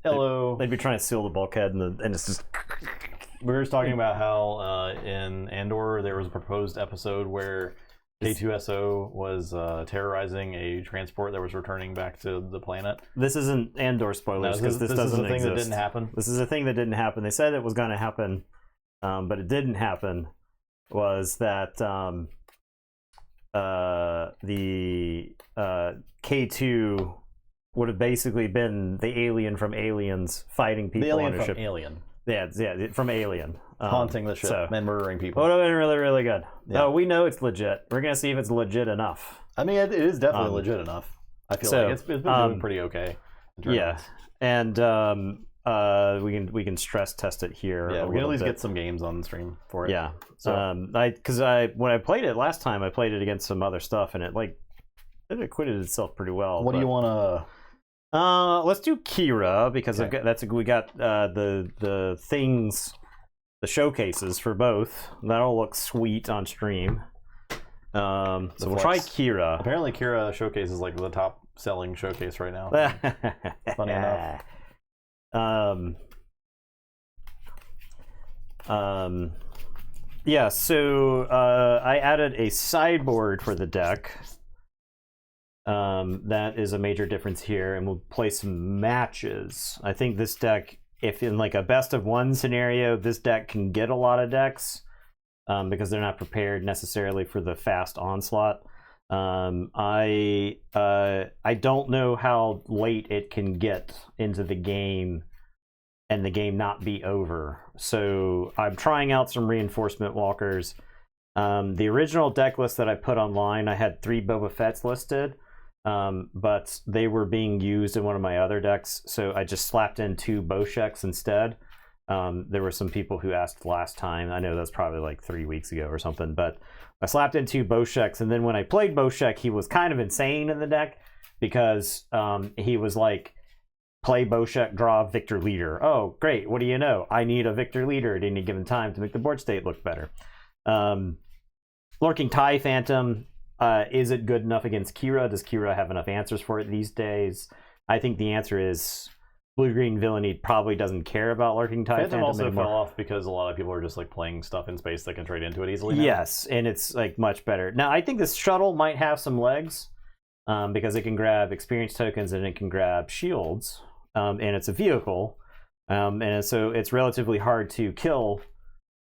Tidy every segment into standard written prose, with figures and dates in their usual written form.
hello. They'd be trying to seal the bulkhead, and it's just. We were just talking about how in Andor there was a proposed episode where K2SO was terrorizing a transport that was returning back to the planet. This isn't Andor spoilers because this doesn't exist. This is a thing that didn't happen. This is a thing that didn't happen. They said it was going to happen, but it didn't happen. Was that the K2 would have basically been the alien from Aliens fighting people on a ship. Alien. Yeah, from Alien. Haunting the ship and murdering people. Would have been really, really good. Yeah. Oh, we know it's legit. We're going to see if it's legit enough. I mean, it is definitely legit enough. I feel like it's been doing pretty okay. Yeah, and we can stress test it here. Yeah, we can at least get some games on the stream for it. Yeah, so because when I played it last time, I played it against some other stuff, and it acquitted itself pretty well. What do you want to? Let's do Kira because we got the things, the showcases for both. That'll look sweet on stream. So we'll try Kira. Apparently, Kira Showcase is like the top selling showcase right now. Funny enough. Yeah. So I added a sideboard for the deck. That is a major difference here, and we'll play some matches. I think this deck, if in like a best of one scenario, this deck can get a lot of decks because they're not prepared necessarily for the fast onslaught. I don't know how late it can get into the game and the game not be over. So I'm trying out some reinforcement walkers. The original deck list that I put online, I had 3 Boba Fett's listed. But they were being used in one of my other decks, so I just slapped in 2 Bosheks instead. There were some people who asked last time. I know that's probably like 3 weeks ago or something, but I slapped in 2 Bosheks, and then when I played Boshek, he was kind of insane in the deck because he was like, play Boshek, draw Victor Leader. Oh, great, what do you know? I need a Victor Leader at any given time to make the board state look better. Lurking TIE Phantom. Is it good enough against Kira? Does Kira have enough answers for it these days? I think the answer is blue-green villainy probably doesn't care about Lurking TIE Phantom also anymore. fell off because a lot of people are just like playing stuff in space that can trade into it easily now. Yes, and it's like much better. Now, I think this shuttle might have some legs because it can grab experience tokens and it can grab shields, and it's a vehicle, and so it's relatively hard to kill.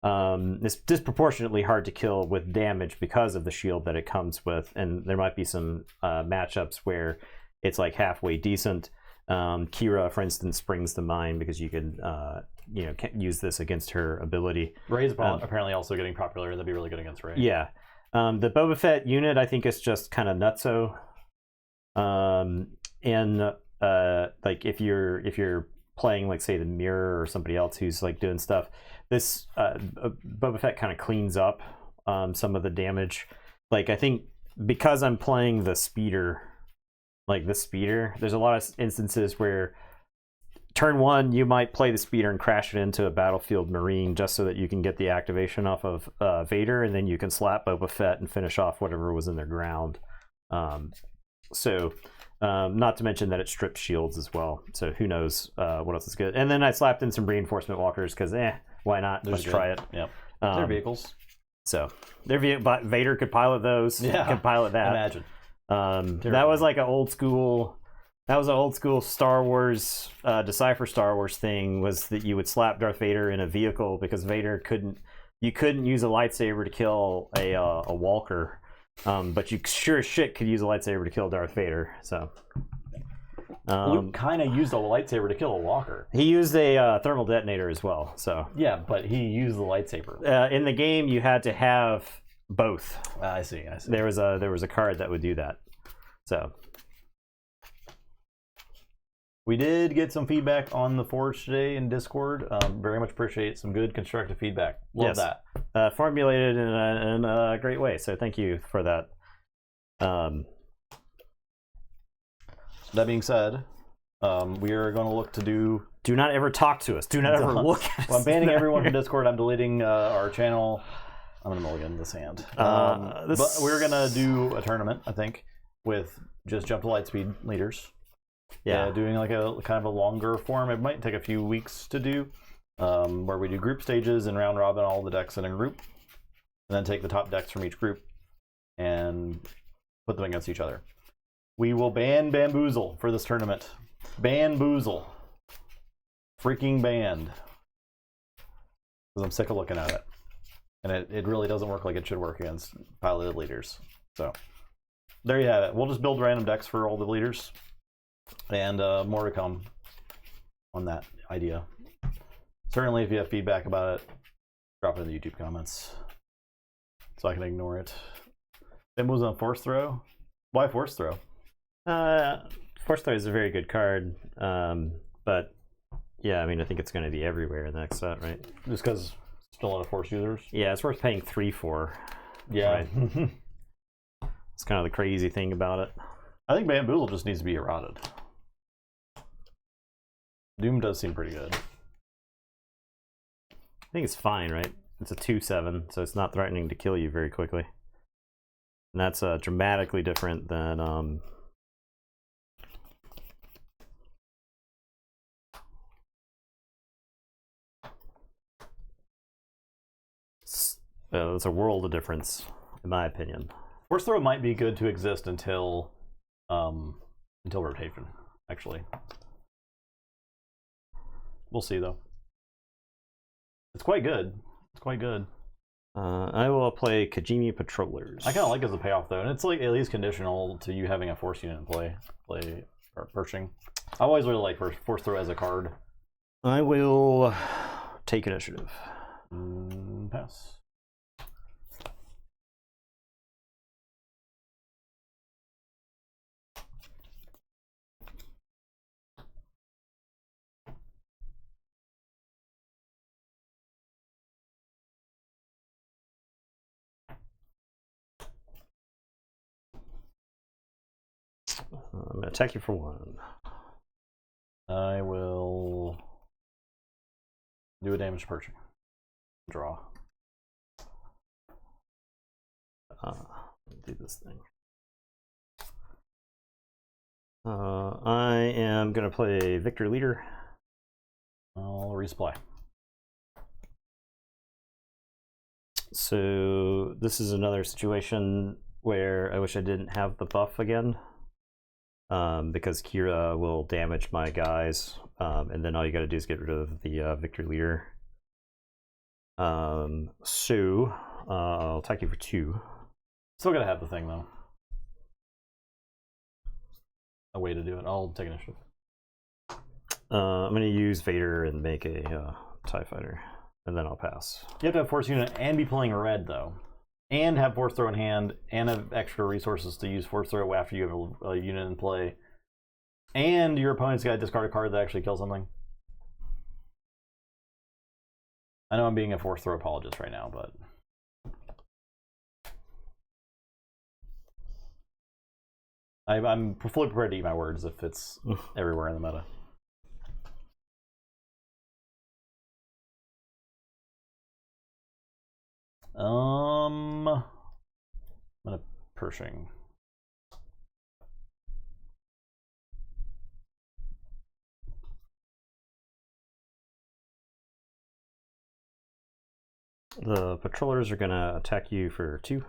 It's disproportionately hard to kill with damage because of the shield that it comes with, and there might be some matchups where it's like halfway decent. Kira, for instance, springs to mind because you could use this against her ability. Rey's apparently also getting popular, and that'd be really good against Rey. Yeah, the Boba Fett unit I think is just kind of nutso. Like if you're playing like say the Mirror or somebody else who's like doing stuff, this Boba Fett kind of cleans up some of the damage. Like I think because I'm playing the speeder, there's a lot of instances where turn 1 you might play the speeder and crash it into a battlefield Marine just so that you can get the activation off of Vader, and then you can slap Boba Fett and finish off whatever was in their ground. Not to mention that it strips shields as well. So who knows what else is good. And then I slapped in some reinforcement walkers because, why not? Let's try it. Yep. They're vehicles. So Vader could pilot those. Yeah. Could pilot that. Imagine. That was like an old school. That was an old school Star Wars Decipher Star Wars thing. Was that you would slap Darth Vader in a vehicle because Vader couldn't. You couldn't use a lightsaber to kill a Walker. But you sure as shit could use a lightsaber to kill Darth Vader. So Luke kind of used a lightsaber to kill a Walker. He used a thermal detonator as well. So yeah, but he used the lightsaber. In the game, you had to have both. I see. There was a card that would do that. So we did get some feedback on the Forge today in Discord. Very much appreciate some good constructive feedback. Love that. Formulated in a great way. So thank you for that. That being said, we are going to look to do... Do not ever talk to us. Do not ever look at us. Well, I'm banning everyone from Discord. I'm deleting our channel. I'm going to mulligan the sand. But we're going to do a tournament, I think, with just jump to lightspeed leaders. Yeah. Doing like a kind of a longer form. It might take a few weeks to do, where we do group stages and round robin all the decks in a group, and then take the top decks from each group and put them against each other. We will ban Bamboozle for this tournament. Bamboozle. Freaking banned. Because I'm sick of looking at it. And it really doesn't work like it should work against piloted leaders. So, there you have it. We'll just build random decks for all the leaders. And more to come on that idea. Certainly, if you have feedback about it, drop it in the YouTube comments. So I can ignore it. It was on Force Throw. Why Force Throw? Force Throw is a very good card, but yeah, I mean, I think it's going to be everywhere in the next set, right? Just because still a lot of Force users. Yeah, it's worth paying 3 for. Yeah, right? It's kind of the crazy thing about it. I think Bamboozle just needs to be eroded. Doom does seem pretty good. I think it's fine, right? It's a 2/7, so it's not threatening to kill you very quickly. And that's dramatically different than it's a world of difference, in my opinion. Force Throw might be good to exist until rotation, actually. We'll see, though. It's quite good. It's quite good. I will play Kajimi Patrollers. I kind of like it as a payoff, though, and it's like at least conditional to you having a Force unit in play or Pershing. I always really like Force Throw as a card. I will take initiative. Pass. I'm going to attack you for 1. I will do a damage to Pershing. Draw. Do this thing. I am going to play Victor Leader. I'll resupply. So this is another situation where I wish I didn't have the buff again, because Kira will damage my guys, and then all you got to do is get rid of the Victor Leader. So I'll attack you for 2. Still gotta have the thing, though. A way to do it. I'll take initiative. I'm going to use Vader and make a TIE Fighter, and then I'll pass. You have to have Force unit and be playing red, though. And have Force Throw in hand, and have extra resources to use Force Throw after you have a unit in play. And your opponent's got to discard a card that actually kills something. I know I'm being a Force Throw apologist right now, but... I'm fully prepared to eat my words if it's everywhere in the meta. I'm gonna Pershing. The patrollers are gonna attack you for 2.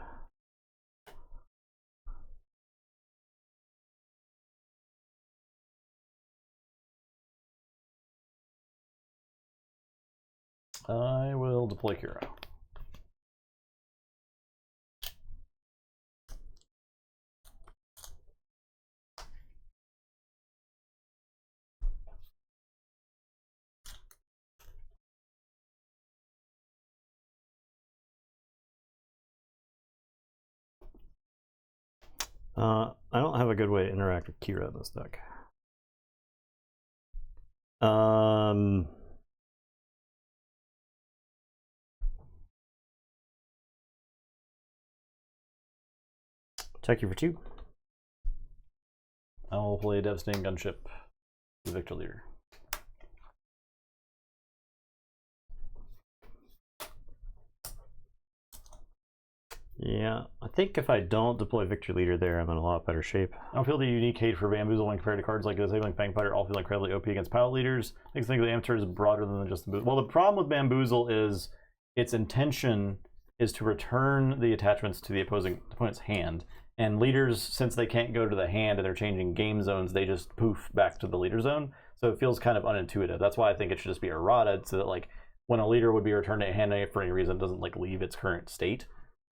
I will deploy Kira. I don't have a good way to interact with Kira in this deck. Attack you for 2. I will play Devastating Gunship, the Victor Leader. Yeah, I think if I don't deploy Victor Leader there, I'm in a lot better shape. I don't feel the unique hate for Bamboozle when compared to cards like Disabling Fang Fighter all feel incredibly OP against pilot leaders. Makes me think the amateur is broader than just the boost. Well, the problem with Bamboozle is its intention is to return the attachments to the opponent's hand. And leaders, since they can't go to the hand and they're changing game zones, they just poof back to the leader zone. So it feels kind of unintuitive. That's why I think it should just be errata, so that like when a leader would be returned to hand for any reason, it doesn't like leave its current state.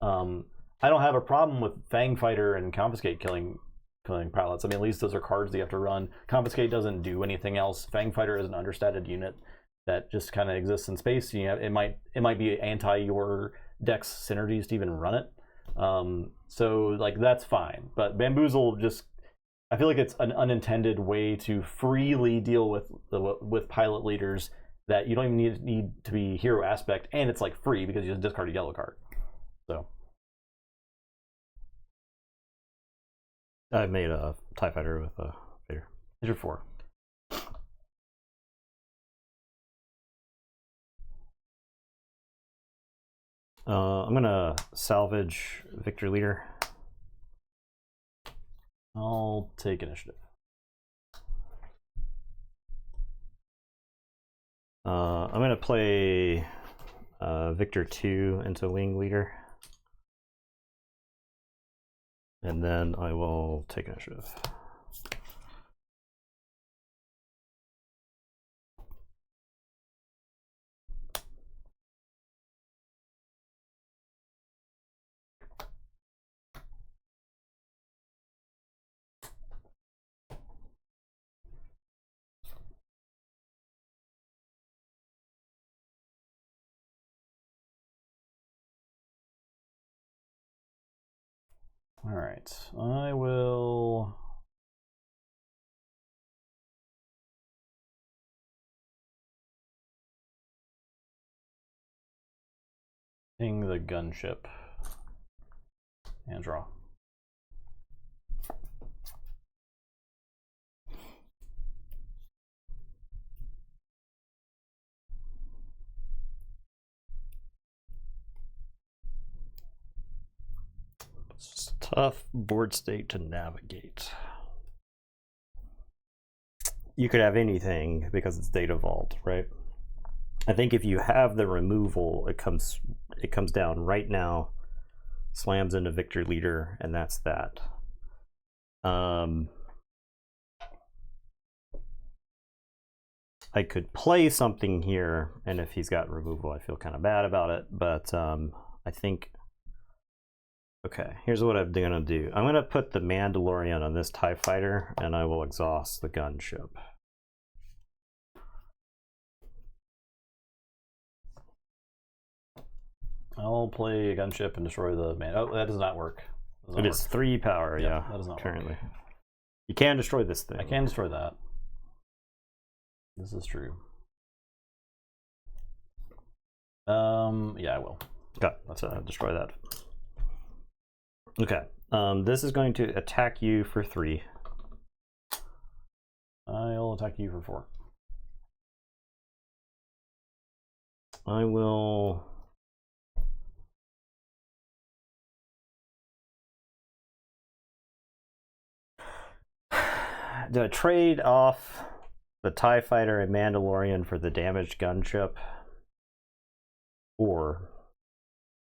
I don't have a problem with Fang Fighter and Confiscate killing pilots. I mean, at least those are cards that you have to run. Confiscate doesn't do anything else. Fang Fighter is an understated unit that just kind of exists in space. You know, it might be anti your deck's synergies to even run it. So like that's fine. But Bamboozle just, I feel like it's an unintended way to freely deal with pilot leaders that you don't even need to be hero aspect, and it's like free because you just discard a yellow card. So I made a TIE Fighter with a Vader. These are 4. I'm gonna salvage Victor Leader. I'll take initiative. I'm gonna play Victor 2 into Wing Leader. And then I will take initiative. All right, I will ping the gunship and draw. It's a tough board state to navigate. You could have anything because it's Data Vault, right? I think if you have the removal, it comes down right now, slams into Victor Leader, and that's that. I could play something here, and if he's got removal, I feel kind of bad about it, but I think... Okay, here's what I'm gonna do. I'm gonna put the Mandalorian on this TIE Fighter, and I will exhaust the gunship. I'll play a gunship and destroy the man. Oh, that does not work. It is 3 power, yeah. That does not currently. work. You can destroy this thing. I can destroy that. This is true. Yeah, I will. Okay, let's destroy that. Okay, this is going to attack you for 3. I'll attack you for 4. I will... Do I trade off the TIE Fighter and Mandalorian for the damaged gunship? Or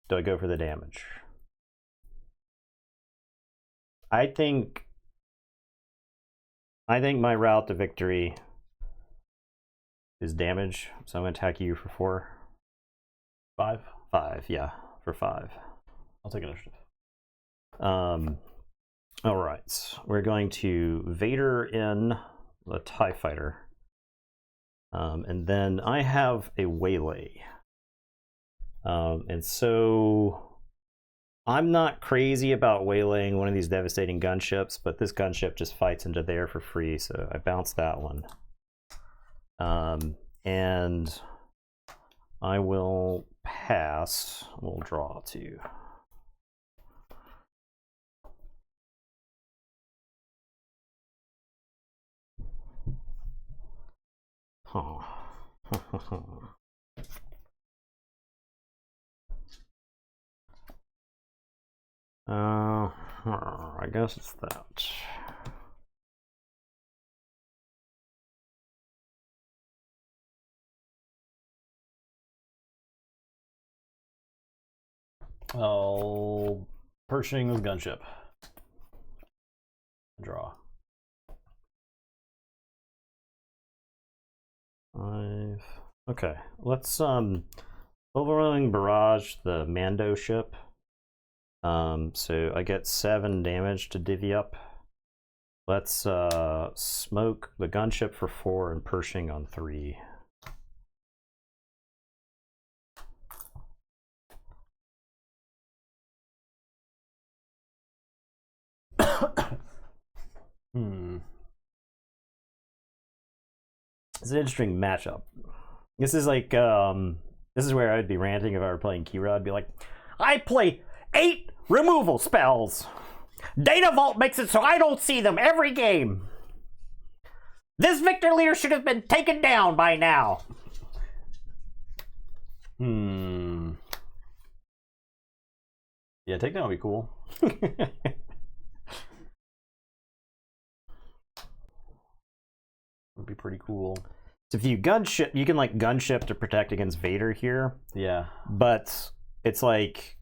do I go for the damage? I think my route to victory is damage, so I'm going to attack you for 4. 5? 5, yeah, for 5. I'll take initiative. All right, we're going to Vader in the TIE Fighter. And then I have a Waylay. And so I'm not crazy about waylaying one of these devastating gunships, but this gunship just fights into there for free, so I bounce that one. And I will pass. We'll draw 2. Huh. I guess it's that. Oh, purchasing this gunship. Draw. 5. Okay, let's overwhelming barrage the Mando ship. So I get 7 damage to divvy up. Let's smoke the gunship for 4 and Pershing on 3. It's an interesting matchup. This is like this is where I'd be ranting if I were playing Kira. I'd be like, I play 8 removal spells. Data Vault makes it so I don't see them every game. This Victor leader should have been taken down by now. Yeah, takedown would be cool. Would be pretty cool. So if you gunship, you can like gunship to protect against Vader here. Yeah. But it's like,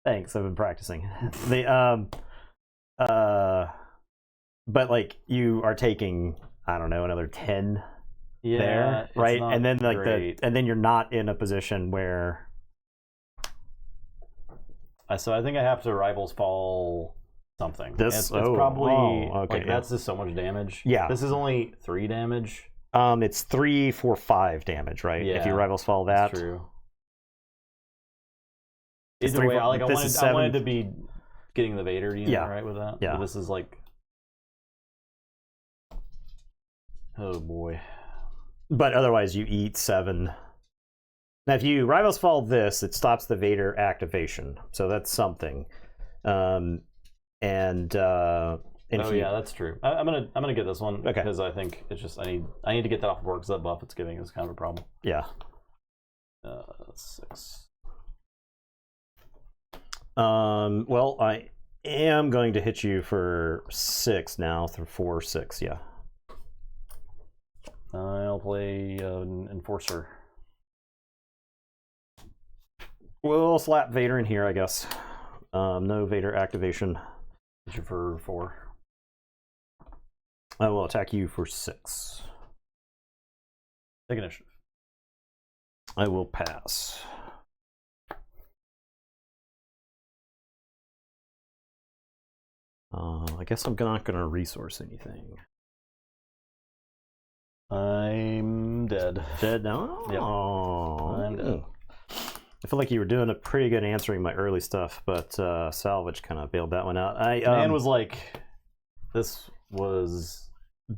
thanks, I've been practicing. But like you are taking, I don't know, another 10 there, right? And then like great. and then you're not in a position where. So I think I have to Rivals Fall something. This it's probably okay, like that's just so much damage. Yeah. This is only 3 damage. It's 3, 4, 5 damage, right? Yeah, if you Rivals Fall that. That's true. It's Either 3, way, 4, like I wanted to be getting the Vader unit right with that. Yeah. But this is like, oh boy. But otherwise, you eat 7. Now, if you Rivals Fall this, it stops the Vader activation, so that's something. Oh yeah, that's true. I'm gonna get this one because I think it's just I need to get that off the board because that buff it's giving is kind of a problem. Yeah. 6. Well, I am going to hit you for 6 now through 4, 6. Yeah. I'll play an Enforcer. We'll slap Vader in here, I guess. No Vader activation. Hit you for 4. I will attack you for 6. Take initiative. I will pass. I guess I'm not going to resource anything. I'm dead. Dead now? Yep. Oh, I'm dead. I feel like you were doing a pretty good answering my early stuff, but Salvage kind of bailed that one out. Man was like, this was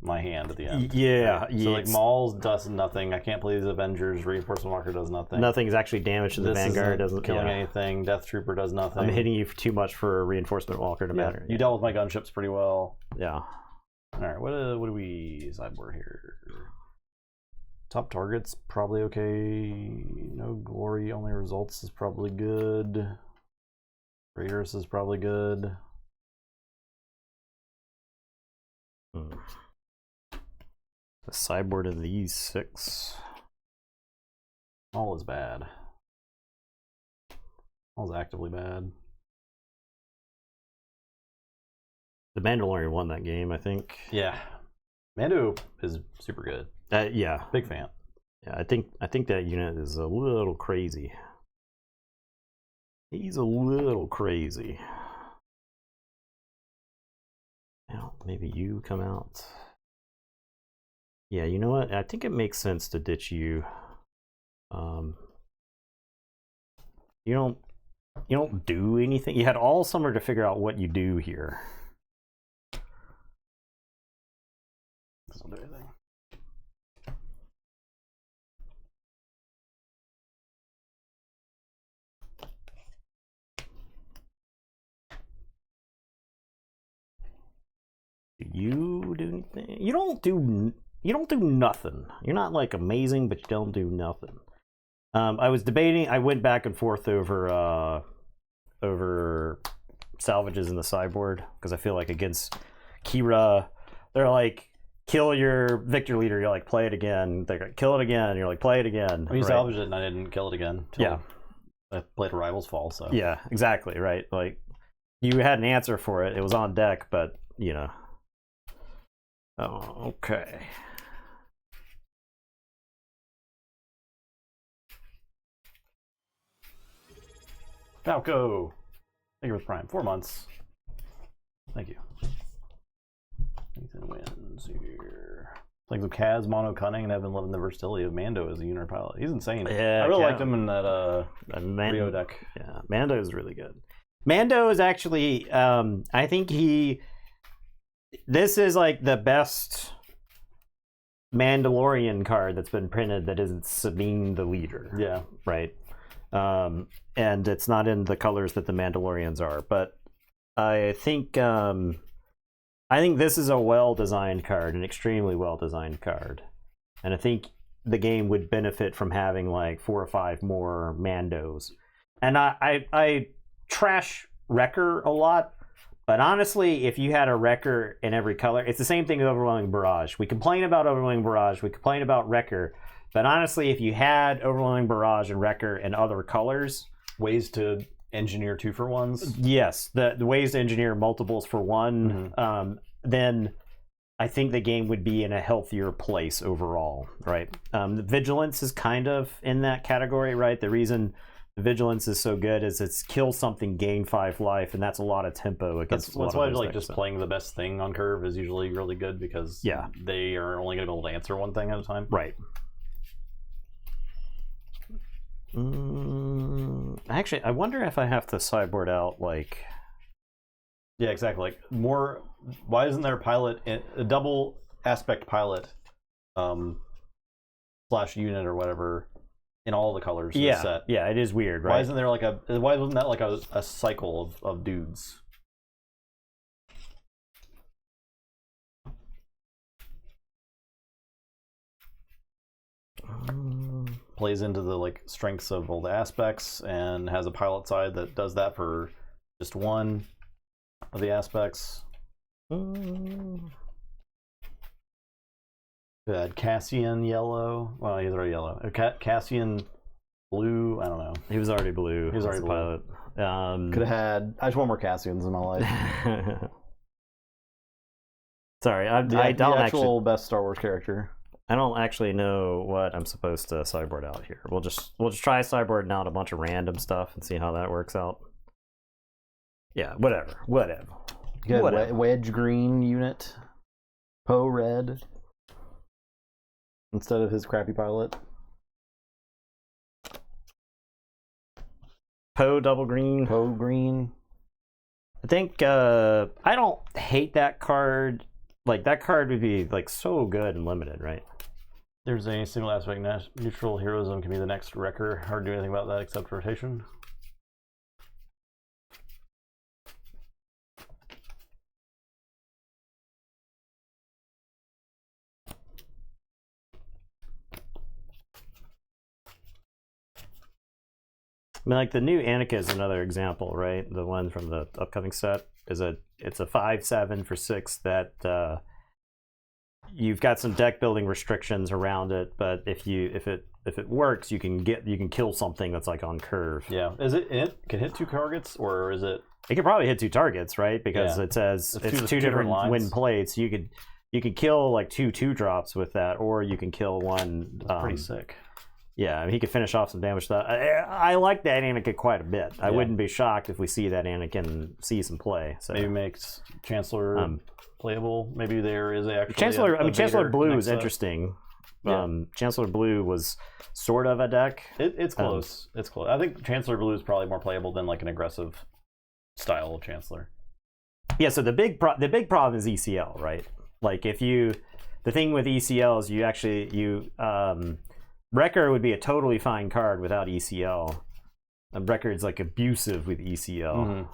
my hand at the end. Yeah. Right? So like Maul's does nothing. I can't play these Avengers. Reinforcement Walker does nothing. Nothing's actually damage to the Vanguard. Doesn't killing anything. Death Trooper does nothing. I'm hitting you for too much for Reinforcement Walker to matter. You dealt with my gunships pretty well. Yeah. All right. What do we sideboard here? Top targets probably okay. No glory, only results is probably good. Raiders is probably good. The sideboard of these 6. All is bad. All is actively bad. The Mandalorian won that game, I think. Yeah, Mando is super good. Yeah, big fan. Yeah, I think that unit is a little crazy. He's a little crazy. Now, maybe you come out. Yeah, you know what? I think it makes sense to ditch you. You don't do anything. You had all summer to figure out what you do here. Doesn't do anything. Do you do anything? You don't do nothing. You're not like amazing, but you don't do nothing. I was debating. I went back and forth over salvages in the sideboard because I feel like against Kira, they're like kill your victor leader. You're like play it again. They're like kill it again. You're like play it again. You salvaged it and I didn't kill it again. Yeah, I played a Rival's Fall. So yeah, exactly right. Like you had an answer for it. It was on deck, but you know. Oh, okay. Falco. Thank you for Prime. 4 months. Thank you. Ethan wins here. Like the Kaz, Mono Cunning, and I've been loving the versatility of Mando as a unit pilot. He's insane. Yeah, I really liked him in that Rio deck. Yeah, Mando is really good. Mando is actually, I think this is like the best Mandalorian card that's been printed that isn't Sabine the leader. Yeah. Right. And it's not in the colors that the Mandalorians are, but I think this is a well-designed card, an extremely well-designed card, and I think the game would benefit from having like 4 or 5 more Mandos. And I trash Wrecker a lot, but honestly, if you had a Wrecker in every color, it's the same thing with Overwhelming Barrage. We complain about Overwhelming Barrage, we complain about Wrecker, but honestly, if you had Overwhelming Barrage and Wrecker in other colors, ways to engineer 2-for-1s. Yes, the ways to engineer multiples for one, then I think the game would be in a healthier place overall, right? The Vigilance is kind of in that category, right? The reason the Vigilance is so good is it's kill something, gain 5 life, and that's a lot of tempo against That's why like just playing the best thing on curve is usually really good because they are only going to be able to answer one thing at a time. Right. Actually, I wonder if I have to sideboard out like. Yeah, exactly. Like more. Why isn't there a double aspect pilot, slash unit or whatever, in all the colors? Of the set? Yeah, it is weird, right? Why isn't there like Why wasn't that like a cycle of dudes? Plays into the like strengths of all the aspects and has a pilot side that does that for just one of the aspects. Good. Cassian yellow. Well, he's already yellow. Cassian blue. I don't know. He was already blue. He was already blue. Pilot. Could have had. I just want more Cassians in my life. Sorry, I don't actual actually best Star Wars character. I don't actually know what I'm supposed to sideboard out here. We'll just try sideboarding out a bunch of random stuff and see how that works out. Yeah, whatever. Good. Wedge green unit. Poe red. Instead of his crappy pilot. Poe double green. Poe green. I think I don't hate that card. Like that card would be like so good and limited, right? There's a single aspect neutral heroism can be the next Wrecker. Hard to do anything about that except rotation. I mean, like the new Annika is another example, right? The one from the upcoming set it's a 5/7 for 6 that you've got some deck building restrictions around it, but if it works, you can kill something that's like on curve. Yeah, it can hit 2 targets, or is it? It could probably hit 2 targets, right? Because it says it's two different wind plates. You could kill like 2 2-drops with that, or you can kill one. That's pretty sick. Yeah, I mean, he could finish off some damage. I like that Anakin quite a bit. I wouldn't be shocked if we see that Anakin see some play. So maybe makes Chancellor playable. Maybe there is actually Chancellor Blue is set. Interesting. Chancellor Blue was sort of a deck. It's close. It's close. I think Chancellor Blue is probably more playable than like an aggressive style of Chancellor. Yeah. So the big problem is ECL, right? Like the thing with ECL is Wrecker would be a totally fine card without ECL. Wrecker's like abusive with ECL.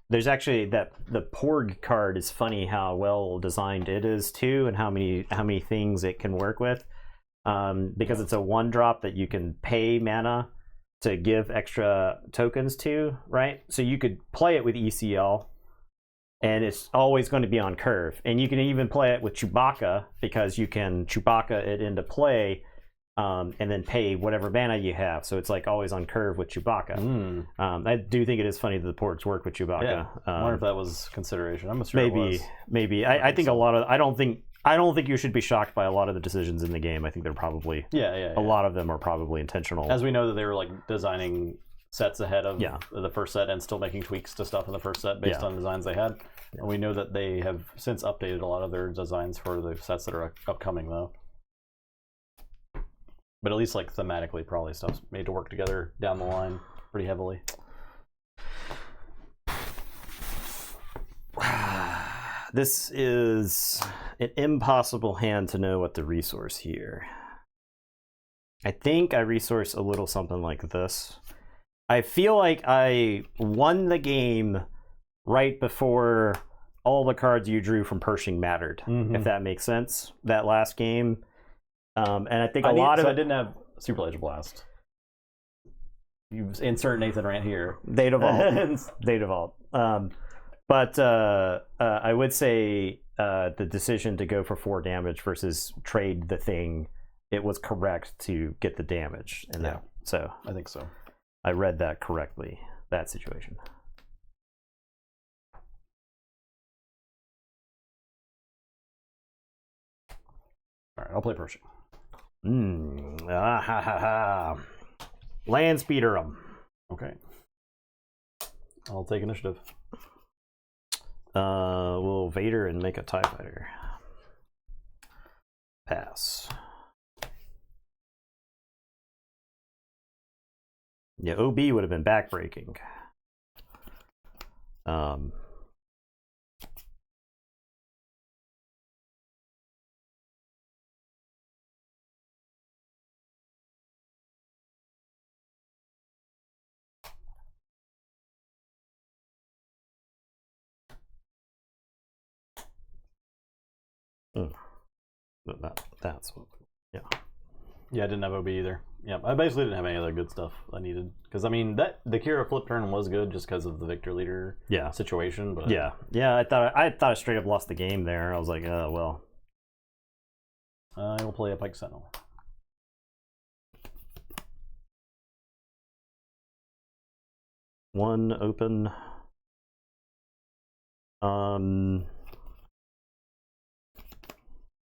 There's actually the Porg card is funny how well designed it is too, and how many things it can work with. because it's a 1-drop that you can pay mana to give extra tokens to, right? So you could play it with ECL, and it's always going to be on curve. And you can even play it with Chewbacca, because you can Chewbacca it into play, and then pay whatever mana you have. So it's like always on curve with Chewbacca. I do think it is funny that the ports work with Chewbacca. Yeah. I wonder if that was consideration. I'm sure it was. Maybe. I think a lot of. I don't think you should be shocked by a lot of the decisions in the game. I think they're probably a lot of them are probably intentional. As we know that they were like designing sets ahead of the first set and still making tweaks to stuff in the first set based on designs they had. And we know that they have since updated a lot of their designs for the sets that are upcoming though. But at least like thematically, probably stuff's made to work together down the line pretty heavily. This is an impossible hand to know what to resource here. I think I resource a little something like this. I feel like I won the game right before all the cards you drew from Pershing mattered, if that makes sense. That last game. And I think I didn't have Super Laser Blast. You insert Nathan Rant here. They devolved. But I would say the decision to go for 4 damage versus trade the thing, it was correct to get the damage. And that, so I think so. I read that correctly, that situation. All right, I'll play Pershing. Land speeder 'em. Okay. I'll take initiative. We'll Vader and make a TIE fighter. Pass. Yeah, OB would have been backbreaking. That's what, yeah, I didn't have OB either. Yeah, I basically didn't have any other good stuff I needed because I mean that the Kira flip turn was good just because of the Victor Leader situation. But yeah, I thought I straight up lost the game there. I was like, oh well. I will play a Pike Sentinel. One open.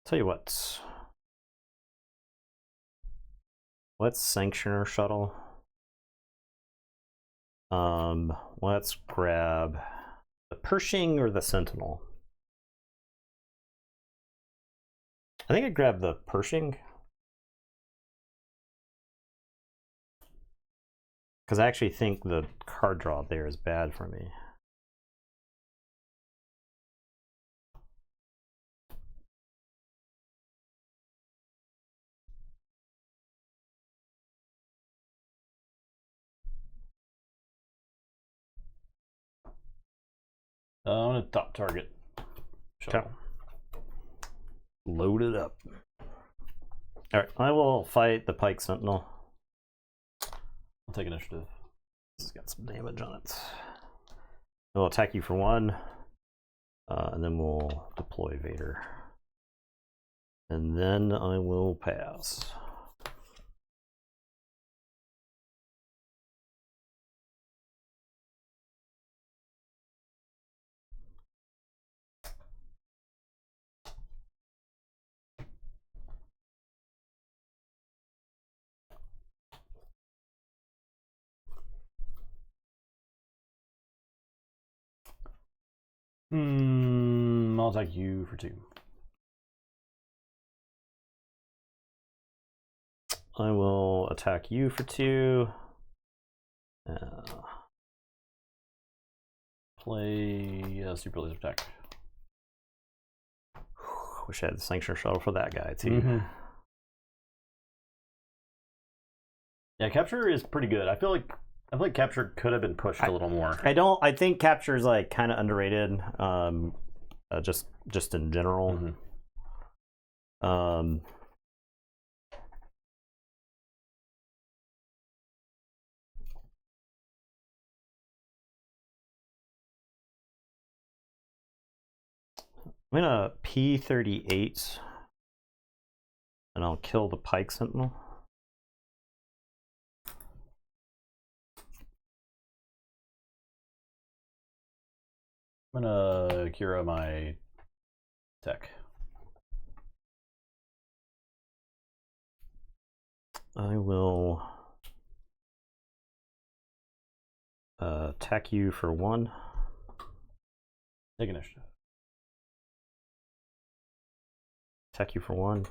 Tell you what. Let's Sanctioner Shuttle. Let's grab the Pershing or the Sentinel. I think I'd grab the Pershing. Because I actually think the card draw there is bad for me. I'm going to top target. Okay. Load it up. Alright, I will fight the Pike Sentinel. I'll take initiative. This has got some damage on it. I'll attack you for 1. And then we'll deploy Vader. And then I will pass. I'll attack you for 2. I will attack you for 2. Play Super Laser Attack. Wish I had the Sanctuary Shuttle for that guy too. Yeah, Capture is pretty good. I feel like Capture could have been pushed a little more. I think Capture is like kind of underrated. Just in general. I'm gonna P38, and I'll kill the Pike Sentinel. I'm gonna Kira my tech. I will attack you for 1. Take initiative. Attack you for 1.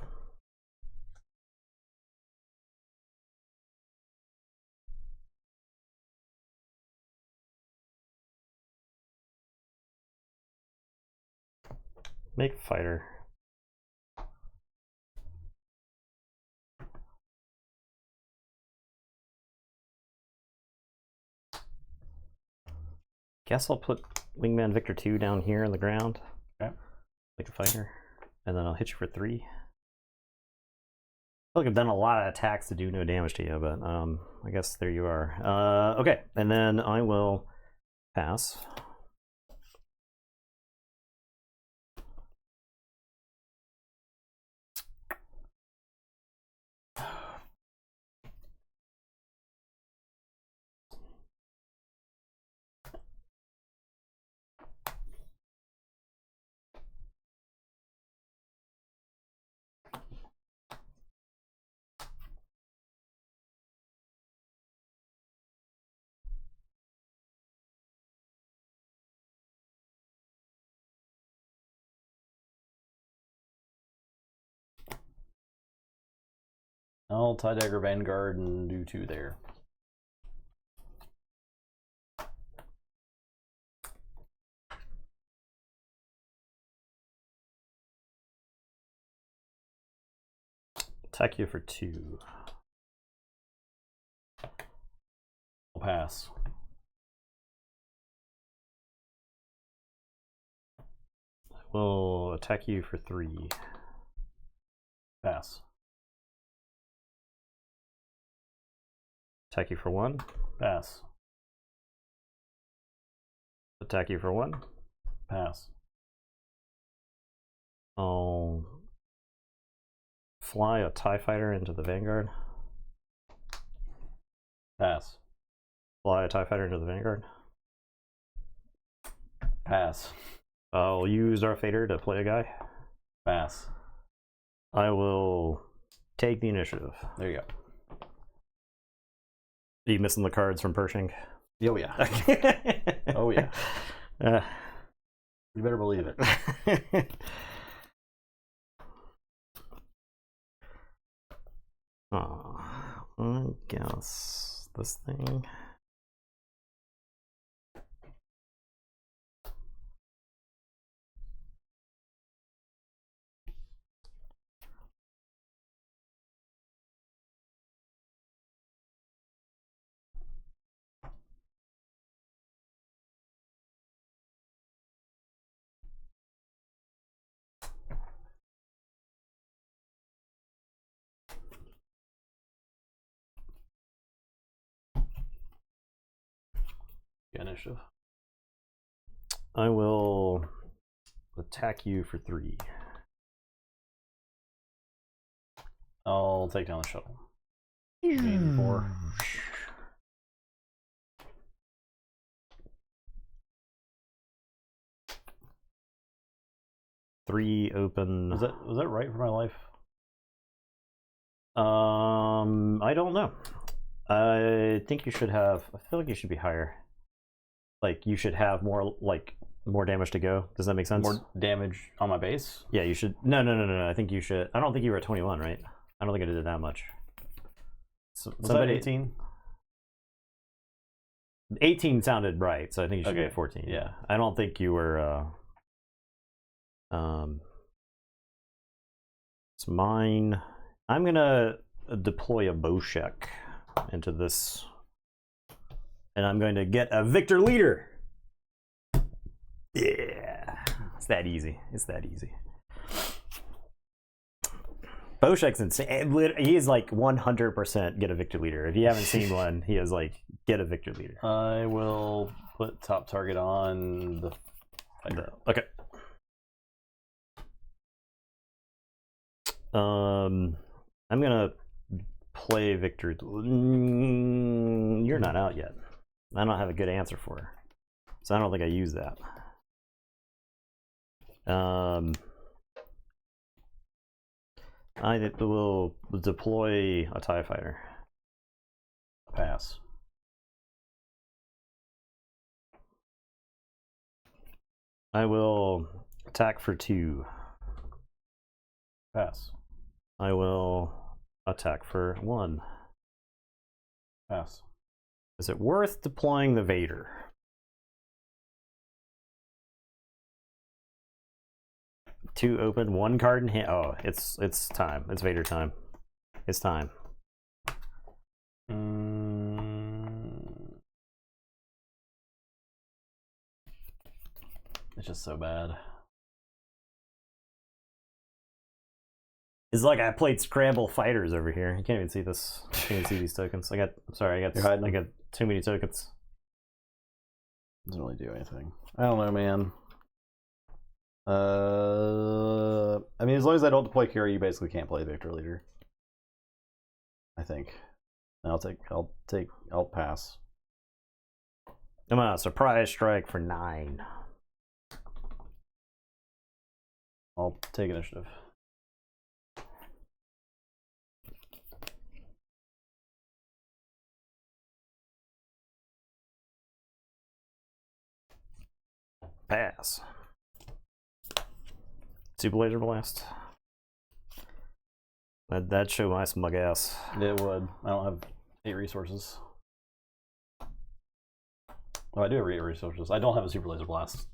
Make a fighter. Guess I'll put Wingman Victor 2 down here on the ground. Okay. Make a fighter. And then I'll hit you for 3. I feel like I've done a lot of attacks to do no damage to you, but I guess there you are. Okay, and then I will pass. I'll tie dagger Vanguard and do 2 there. Attack you for 2. I'll pass. I will attack you for 3. Pass. Attack you for 1. Pass. Attack you for 1. Pass. I'll fly a TIE fighter into the Vanguard. Pass. Fly a TIE fighter into the Vanguard. Pass. I'll use Darth Vader to play a guy. Pass. I will take the initiative. There you go. Are you missing the cards from Pershing? Oh yeah. Oh yeah. You better believe it. I guess this thing. Initiative. I will attack you for 3. I'll take down the shuttle. Gain 4. Three open. Was that right for my life? I don't know. I think you should have. I feel like you should be higher. Like you should have more damage to go. Does that make sense? More damage on my base? Yeah, you should. No. I think you should. I don't think you were at 21, right? I don't think I did that much. So, was that 18? 18 sounded right, so I think you should be at 14. Yeah. I don't think you were. It's mine. I'm gonna deploy a Boshek into this, and I'm going to get a Victor Leader. Yeah, it's that easy. It's that easy. Boshek's insane. He is like 100% get a Victor Leader. If you haven't seen one, he is like get a Victor Leader. I will put top target on the fighter. Okay. I'm gonna play Victor. You're not out yet. I don't have a good answer for her, so I don't think I use that. I will deploy a TIE fighter. Pass. I will attack for 2. Pass. I will attack for 1. Pass. Is it worth deploying the Vader? 2 open, 1 card in hand. Oh, it's time. It's Vader time. It's time. It's just so bad. It's like I played Scramble Fighters over here. You can't even see this. You can't even see these tokens. I got too many tokens. Doesn't really do anything. I don't know, man. I mean, as long as I don't deploy carry, you basically can't play Victor Leader. I think. I'll pass. I'm gonna surprise strike for 9. I'll take initiative. Pass. Super Laser Blast. That'd show my smug ass. It would. I don't have 8 resources. Oh, I do have 8 resources. I don't have a Super Laser Blast.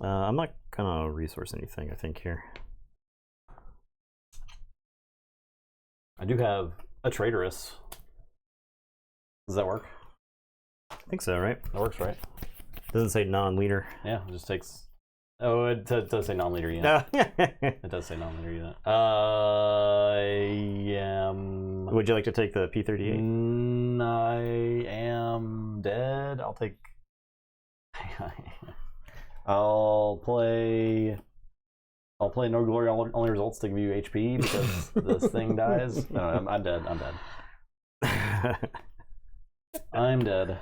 I'm not gonna resource anything, I think, here. I do have a Traitorous. Does that work? I think so, right? That works, right? Doesn't say non-leader. Yeah, it just takes... Oh, it does say non-leader unit. It does say non-leader unit. I am... Would you like to take the P-38? I am dead. I'll take... I'll play No Glory Only Results to give you HP because this thing dies. No, I'm dead. I'm dead. I'm dead.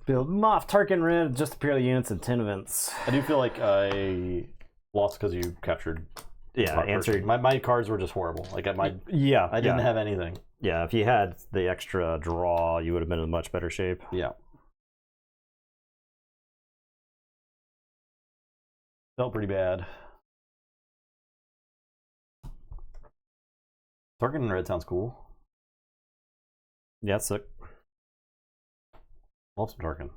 Build Moff Tarkin Red, just appear the units and 10 events. I do feel like I lost because you captured. Yeah, answered. My cards were just horrible. Like I didn't have anything. Yeah, if you had the extra draw, you would have been in much better shape. Yeah. Felt pretty bad. Tarkin in red sounds cool. Yeah, it's sick. Love some Tarkin.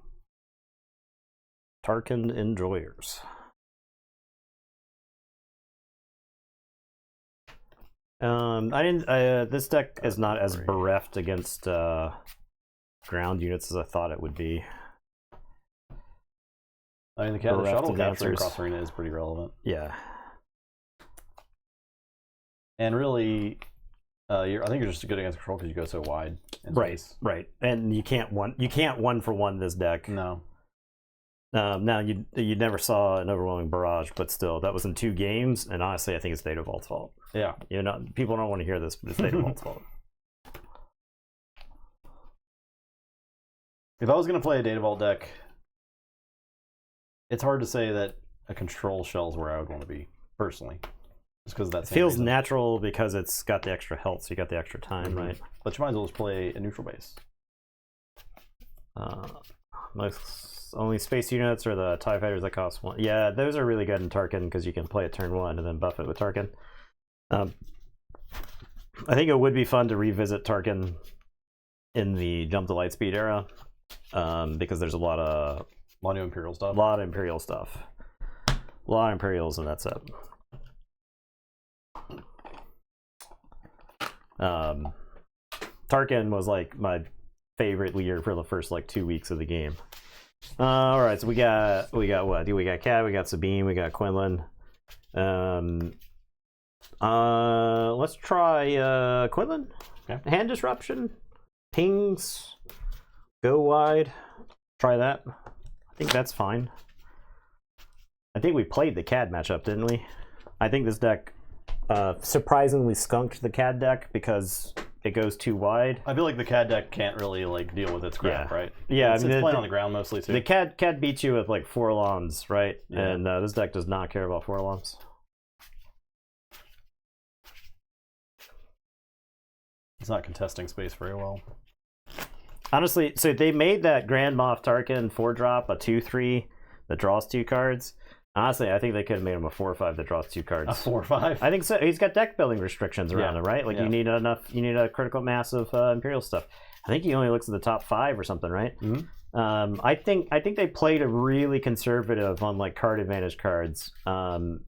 Tarkin enjoyers. This deck is not as bereft against ground units as I thought it would be. I mean, the shuttle capture across arena is pretty relevant. Yeah. And really, I think you're just good against control because you go so wide. Right. And you can't one for one this deck. No. Now you never saw an overwhelming barrage, but still, that was in 2 games, and honestly, I think it's Data Vault's fault. Yeah. People don't want to hear this, but it's Data Vault's fault. If I was going to play a Data Vault deck, it's hard to say that a control shell is where I would want to be, personally. Just because that feels natural because it's got the extra health, so you got the extra time, right? But you might as well just play a neutral base. Only space units or the TIE fighters that cost 1. Yeah, those are really good in Tarkin because you can play it turn 1 and then buff it with Tarkin. I think it would be fun to revisit Tarkin in the Jump to Lightspeed era because there's a lot of new Imperial stuff. A lot of Imperial stuff. A lot of Imperials in that set. Tarkin was like my favorite leader for the first like 2 weeks of the game. All right, so we got what? We got Cat, we got Sabine, we got Quinlan. Let's try Quinlan. Okay. Hand disruption, pings, go wide. Try that. I think that's fine. I think we played the CAD matchup, didn't we? I think this deck surprisingly skunked the CAD deck because it goes too wide. I feel like the CAD deck can't really like deal with its crap, right? Yeah, it's playing on the ground mostly too. The CAD beats you with like 4 alarms, right? Yeah. And this deck does not care about 4 alarms. It's not contesting space very well. Honestly, so they made that Grand Moff Tarkin 4-drop a 2/3 that draws 2 cards. Honestly, I think they could have made him a 4/5 that draws 2 cards. A 4/5. I think so. He's got deck building restrictions around him, right? Like you need enough. You need a critical mass of Imperial stuff. I think he only looks at the top 5 or something, right? Mm-hmm. I think they played a really conservative on like card advantage cards, and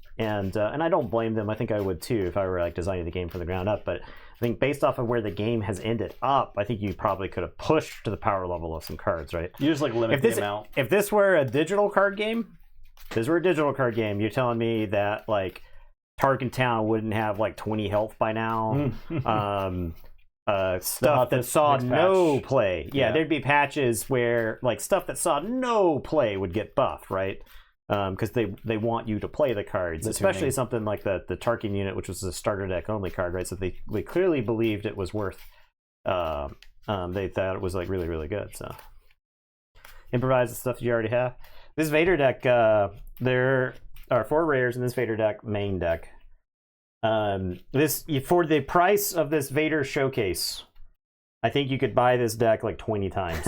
I don't blame them. I think I would too if I were like designing the game from the ground up. But I think based off of where the game has ended up, I think you probably could have pushed to the power level of some cards, right? You just like limit the amount. If this were a digital card game, you're telling me that like Tarkin Town wouldn't have like 20 health by now. Stuff that saw no play. Yeah, there'd be patches where like stuff that saw no play would get buffed, right? Because they want you to play the cards, especially something like the Tarkin unit, which was a starter deck only card, right? So they clearly believed it was worth. They thought it was like really, really good. So improvise the stuff you already have. This Vader deck, there are 4 rares in this Vader deck main deck. This for the price of this Vader showcase, I think you could buy this deck like 20 times.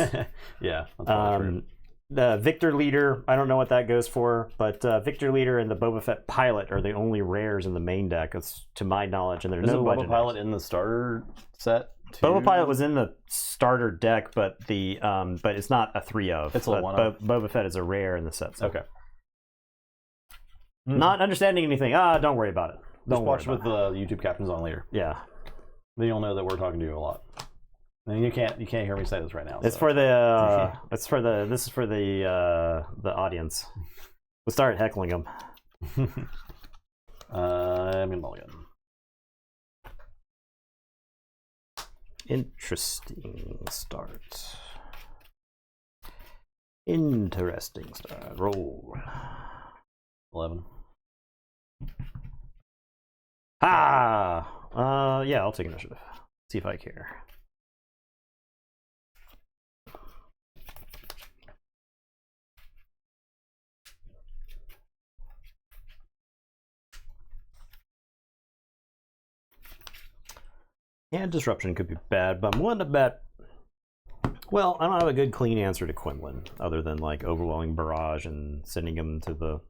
Yeah. That's true. The Victor Leader, I don't know what that goes for, but Victor Leader and the Boba Fett Pilot are the only rares in the main deck, to my knowledge, and there's no Boba Pilot in the starter set too? Boba Pilot was in the starter deck, but it's not a 3 of. It's a 1 of. Boba Fett is a rare in the set. So. Okay. Not understanding anything. Don't worry about it. Just watch with the YouTube captions on later. Yeah. Then you'll know that we're talking to you a lot. And you can't hear me say this right now. It's so. for the this is for the audience. We'll start heckling them. I'm gonna mulligan. Interesting start. Interesting start. Roll. 11. Yeah, I'll take initiative. See if I care. Yeah, disruption could be bad, but I'm willing to bet. Well, I don't have a good clean answer to Quinlan other than like overwhelming barrage and sending him to the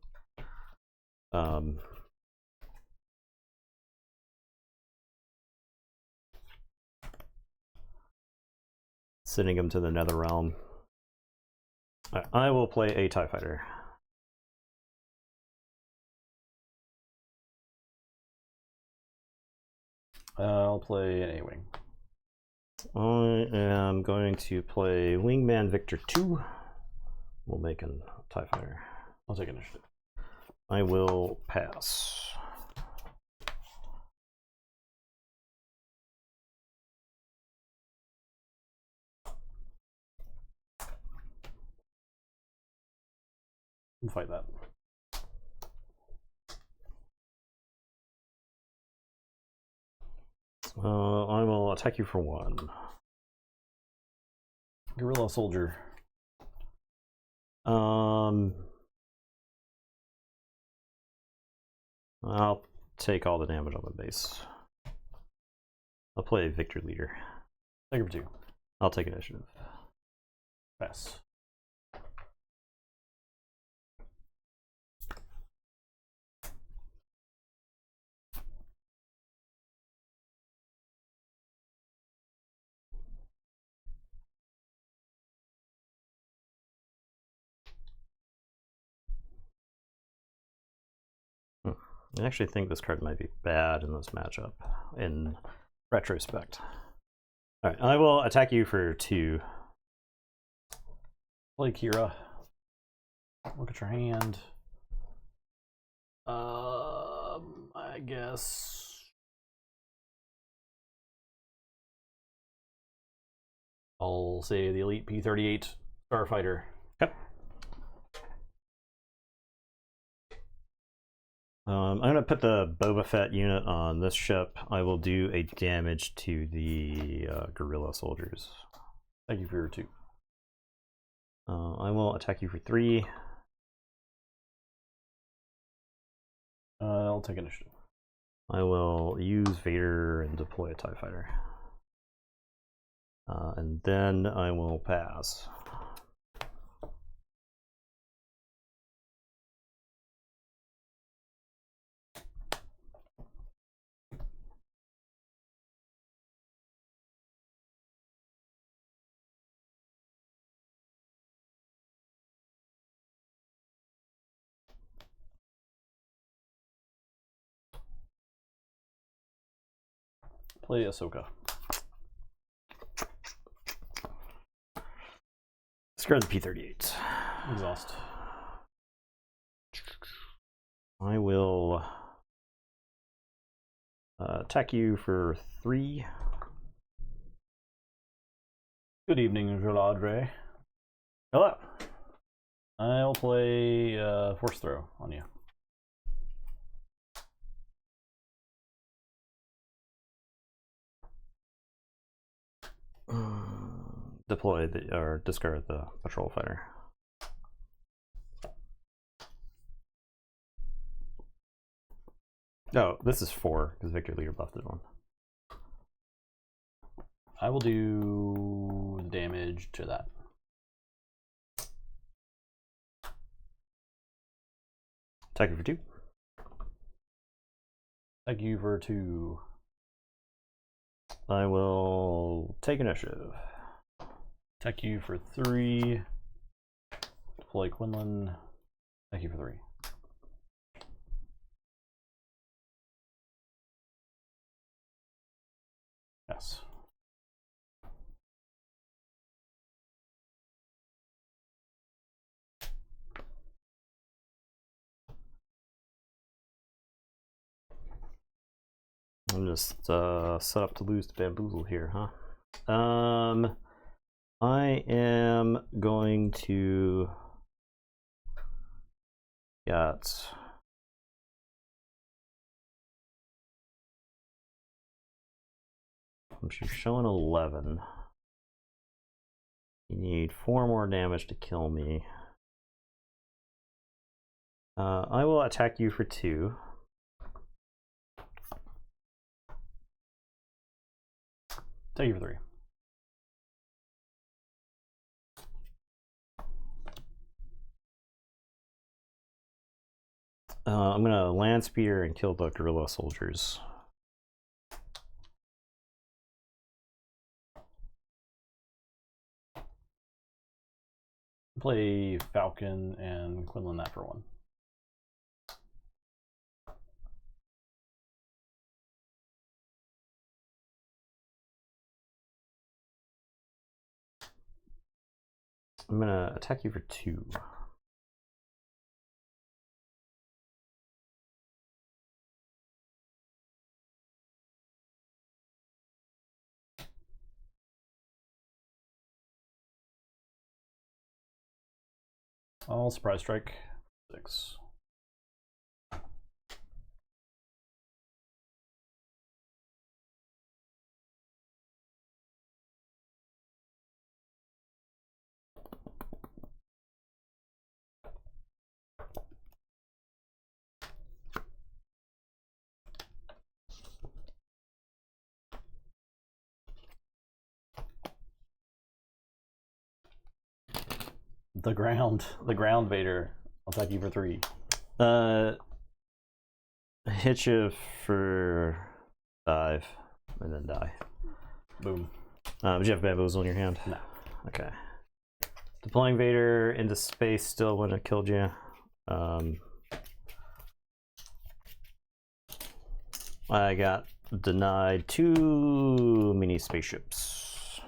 Nether Realm. I will play a TIE Fighter. I'll play an A-Wing. I am going to play Wingman Victor 2. We'll make a TIE Fighter. I'll take initiative. I will pass. We'll fight that. I will attack you for 1. Guerrilla Soldier. I'll take all the damage on the base. I'll play Victor Leader. Take for 2. I'll take initiative. Pass. I actually think this card might be bad in this matchup, in retrospect. Alright, I will attack you for 2. Play Kira. Look at your hand. I guess I'll say the Elite P-38 Starfighter. Yep. I'm going to put the Boba Fett unit on this ship. I will do a damage to the guerrilla soldiers. Thank you for your 2. I will attack you for 3. I'll take initiative. I will use Vader and deploy a TIE fighter. And then I will pass. Play Ahsoka. Discard the P-38. Exhaust. I will attack you for 3. Good evening, Joladre. Hello. I'll play Force Throw on you. Deploy or discard the patrol fighter. No, this is 4 because Victor Leader buffed it 1. I will do damage to that. Attack you for 2. Thank you for 2. I will take initiative. Attack you for 3. Deploy Quinlan. Thank you for 3. Yes. I'm just set up to lose to Bamboozle here, huh? I am going to got you're showing 11. You need 4 more damage to kill me. I will attack you for 2. Take you for 3. I'm gonna land speeder and kill the guerrilla soldiers. Play Falcon and Quinlan that for 1. I'm gonna attack you for 2. I'll surprise strike 6. The ground Vader. I'll attack you for 3. Hit you for 5 and then die. Boom. Do you have Bamboozle in your hand? No. Okay. Deploying Vader into space still wouldn't have killed you. I got denied 2 mini spaceships.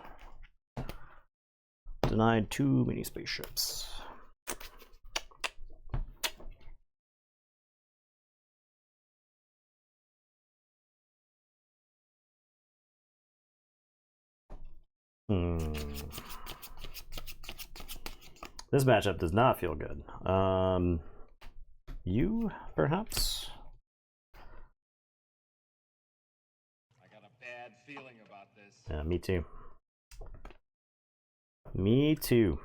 Denied 2 mini spaceships. This matchup does not feel good. You, perhaps? feeling about this. Yeah, me too. Me too.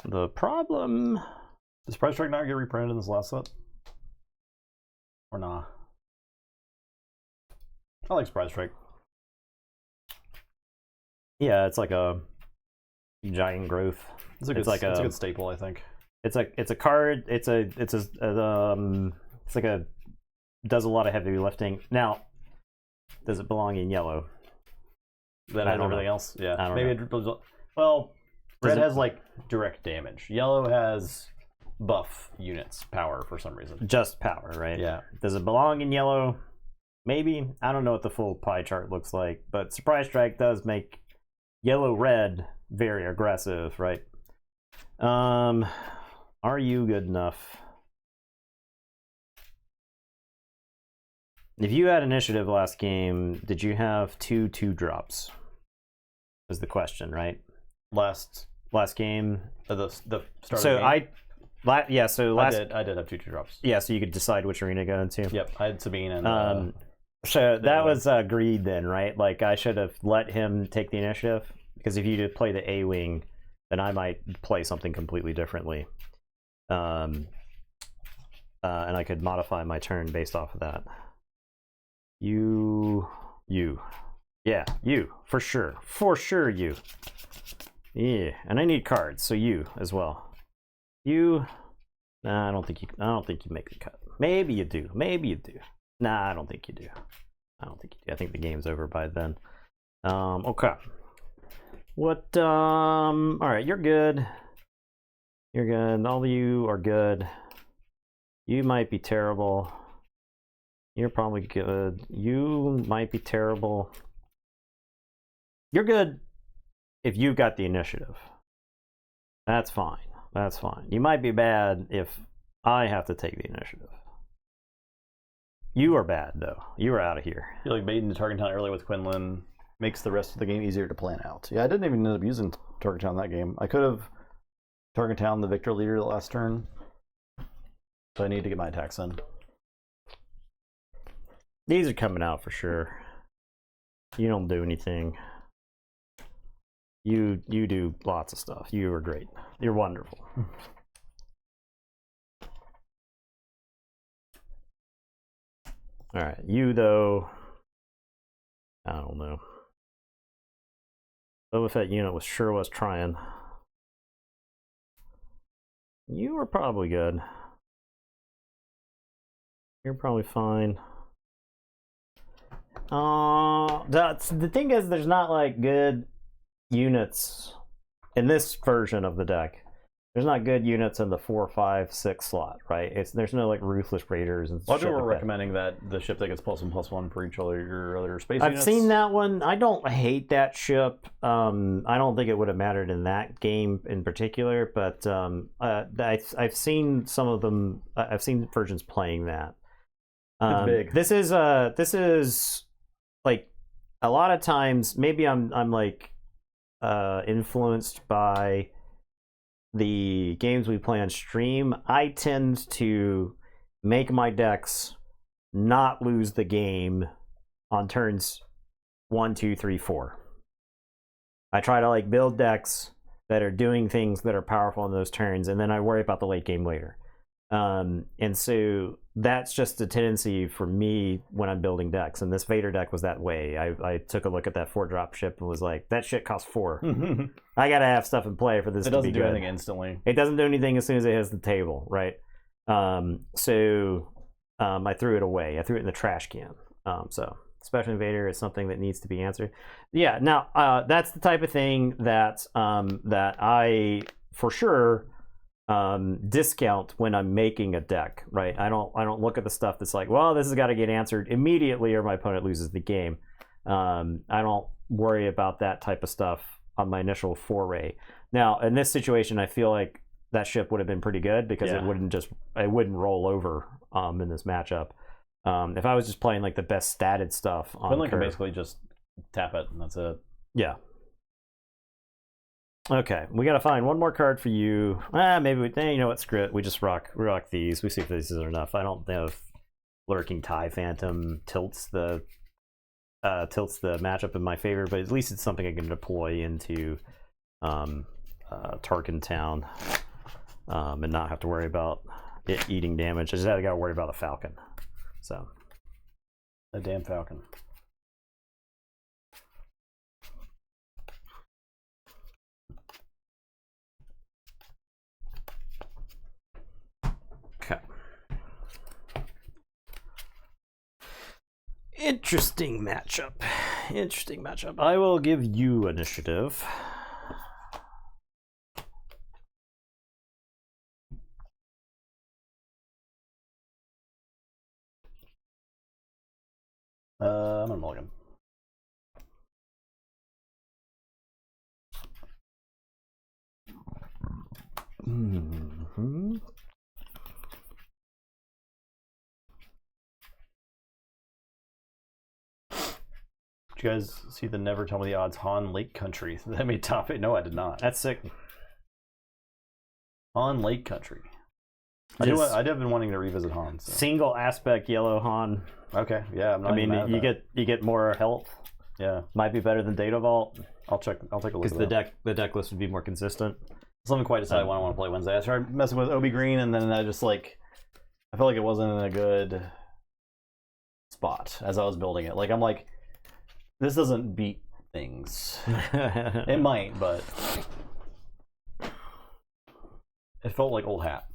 The problem... Does Price Strike not get reprinted in this last set? Or nah? I like Surprise Strike. Yeah, it's like a giant growth. It's a good staple, I think. It's a card. It's like a does a lot of heavy lifting. Now, does it belong in yellow? That has everything else. Yeah, I don't maybe know. Well, red has like direct damage. Yellow has buff units power for some reason. Just power, right? Yeah. Does it belong in yellow? Maybe. I don't know what the full pie chart looks like, but Surprise Strike does make yellow red very aggressive, right? Are you good enough? If you had initiative last game, did you have 2/2 is the question, right? Last game. the start. So of the game. I did have 2/2. Yeah, so you could decide which arena to go into. Yep, I had Sabine and. So that was agreed then, right? Like I should have let him take the initiative because if you did play the A wing, then I might play something completely differently, and I could modify my turn based off of that. You, yeah, you for sure, you. Yeah, and I need cards, so you as well. You, nah, I don't think you make the cut. Maybe you do. Nah, I don't think you do. I think the game's over by then. Okay. What? All right, you're good. All of you are good. You might be terrible. You're probably good. You might be terrible. You're good if you've got the initiative. That's fine. You might be bad if I have to take the initiative. You are bad, though. You are out of here. I feel like baiting the Tarkin Town early with Quinlan makes the rest of the game easier to plan out. Yeah, I didn't even end up using Tarkin Town that game. I could have Tarkin Town the Victor leader the last turn, so I need to get my attacks in. These are coming out for sure. You don't do anything. You do lots of stuff. You are great. You're wonderful. All right, you though, I don't know. Boba Fett unit was trying. You were probably good. You're probably fine. The thing is, there's not like good units in this version of the deck. There's not good units in the 4, 5, 6 slot, right? There's no like ruthless raiders and stuff. Well, we're recommending that the ship that gets +1/+1 for each of your other space I've units. seen that one. I don't hate that ship. I don't think it would have mattered in that game in particular, but I've seen some of them. I've seen versions playing that. It's big. This is like a lot of times. Maybe I'm like influenced by the games we play on stream. I tend to make my decks not lose the game on turns 1, 2, 3, 4. I try to like build decks that are doing things that are powerful in those turns, and then I worry about the late game later. And so that's just a tendency for me when I'm building decks, and this Vader deck was that way. I took a look at that 4-drop ship and was like, that shit costs 4. I gotta have stuff in play for this to be good. It doesn't do anything instantly. It doesn't do anything as soon as it hits the table, right? So I threw it away. I threw it in the trash can. So Special Invader is something that needs to be answered. Yeah, now that's the type of thing that that I for sure discount when I'm making a deck, right? I don't look at the stuff that's like, well, this has got to get answered immediately or my opponent loses the game. I don't worry about that type of stuff on my initial foray. Now, in this situation, I feel like that ship would have been pretty good because it wouldn't roll over in this matchup. If I was just playing like the best statted stuff on Quinlan can basically just tap it and that's it. Yeah. Okay, we gotta find one more card for you. Maybe you know what? Screw it. We just rock these. We see if these are enough. I don't know if Lurking TIE Phantom tilts the matchup in my favor, but at least it's something I can deploy into Tarkin Town and not have to worry about it eating damage. I just gotta worry about a Falcon. So, a damn Falcon. Okay. Interesting matchup. Interesting matchup. I will give you initiative. I'm gonna mulligan. Mm-hmm. Did you guys see the Never Tell Me the Odds Han Lake Country? That made top 8. No, I did not. That's sick. Han Lake Country. I'd have been wanting to revisit Han. So. Single aspect yellow Han. Okay, yeah. I'm not even mad at you get more health. Yeah, might be better than Data Vault. I'll take a look. Because the deck list would be more consistent. I haven't quite decided when I want to play Wednesday. I started messing with Obi Green, and then I just I felt like it wasn't in a good spot as I was building it. I'm like, this doesn't beat things. It might, but it felt like old hat.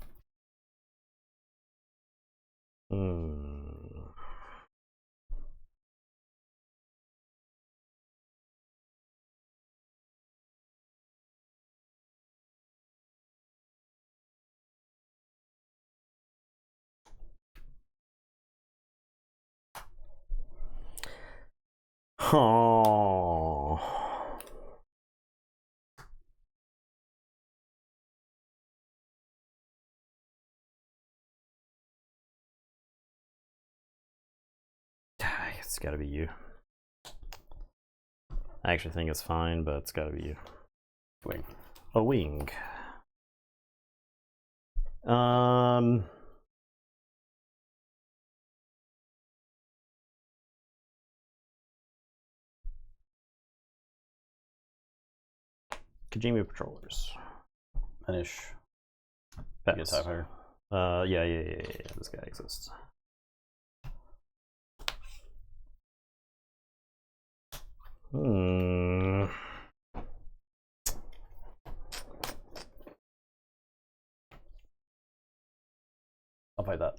Oh. It's got to be you. I actually think it's fine, but it's got to be you. Wing. A wing. Kajimi Patrollers. Finish. Pass. Get TIE Fighter. Yeah. This guy exists. I'll fight that.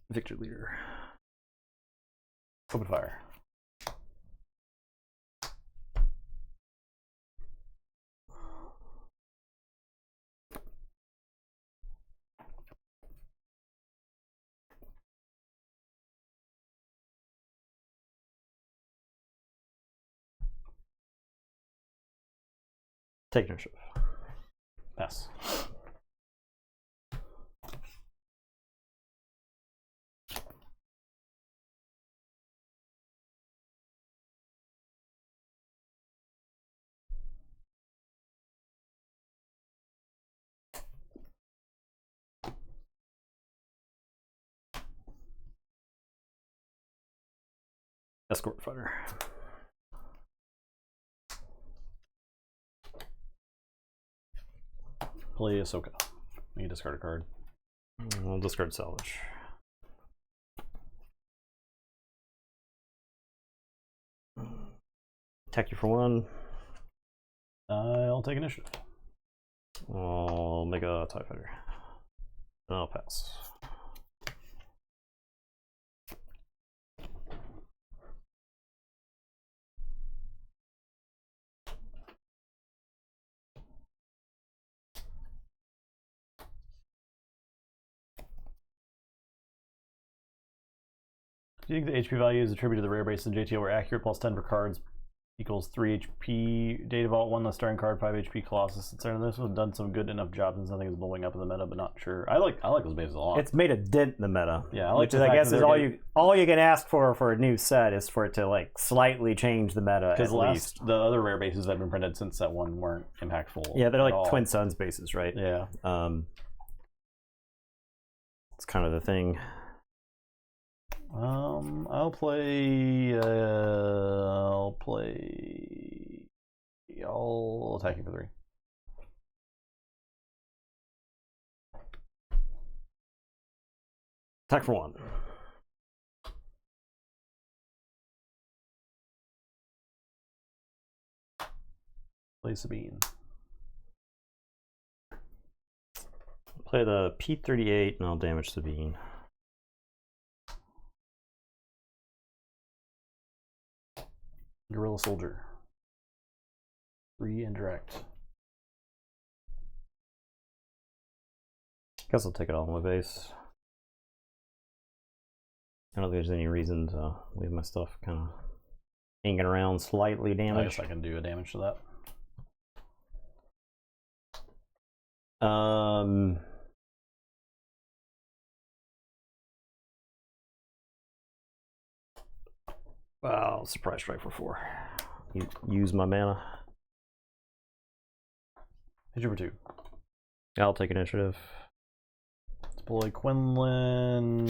Victor Leader. Open fire. Take initiative. Pass. Escort Fighter. Play Ahsoka. You discard a card. I'll discard Salvage. Attack you for 1. I'll take initiative. I'll make a TIE Fighter. And I'll pass. Do you think the HP values attributed to the rare base in JTL were accurate? +10 for cards equals 3 HP. Data Vault, 1 less starting card, 5 HP Colossus, etc. This one's done some good enough jobs and something is blowing up in the meta, but not sure. I like those bases a lot. It's made a dent in the meta. Yeah, I like which is, I guess, is all you can ask for a new set is for it to like slightly change the meta. Because the other rare bases that have been printed since set 1 weren't impactful. Yeah, they're like Twin Suns bases, right? Yeah. It's kind of the thing. I'll attack you for 3. Attack for 1. Play Sabine. Play the P38 and I'll damage Sabine. Guerrilla Soldier. 3 indirect. Guess I'll take it all on my base. I don't think there's any reason to leave my stuff kind of hanging around slightly damaged. I guess I can do a damage to that. Wow, surprise strike for 4. Use my mana. Hit you for 2. I'll take initiative. Deploy Quinlan.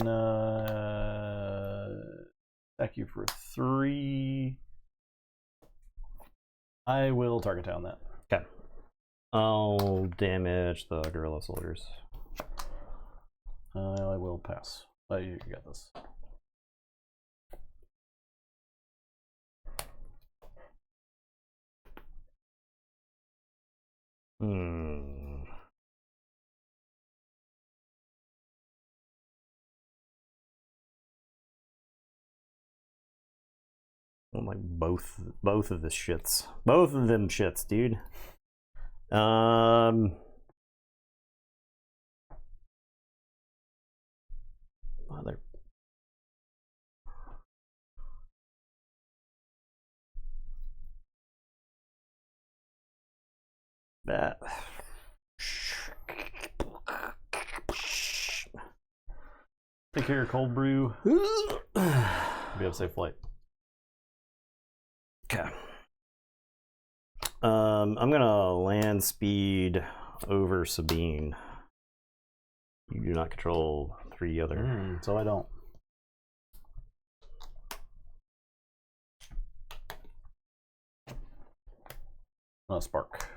Attack you for 3. I will target down that. Okay. I'll damage the Guerrilla Soldiers. I will pass. You got this. I like both of the shits. Both of them shits, dude. Mother. That. Take care of cold brew. Be able to safe flight. Okay. I'm gonna land speed over Sabine. You do not control 3 other. So I don't. Spark.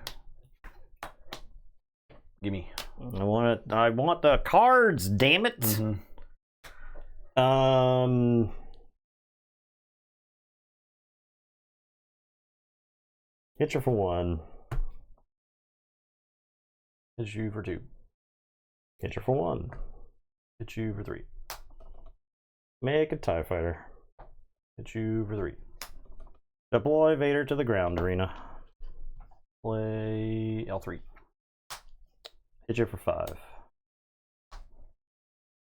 Gimme. I want it. I want the cards. Damn it. Hit you for 1. Hit you for 2. Hit you for 1. Hit you for 3. Make a TIE fighter. Hit you for 3. Deploy Vader to the ground arena. Play L3. Hit you for 5.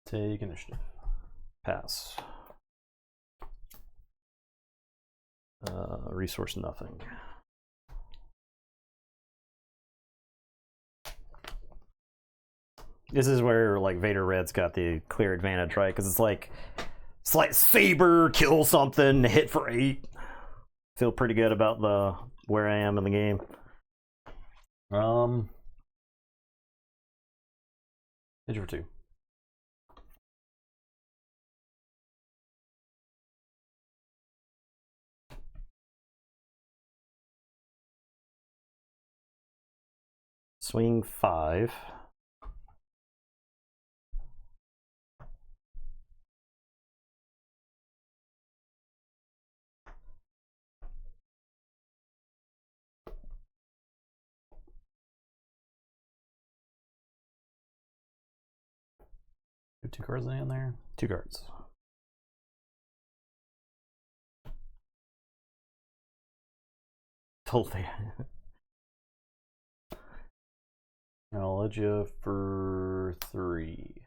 Take initiative. Pass. Resource nothing. This is where like Vader Red's got the clear advantage, right? Because it's like saber, kill something, hit for 8. Feel pretty good about the where I am in the game. Hit you for 2. Swing 5. Put 2 cards in there. 2 cards. Totally. I'll let you for 3.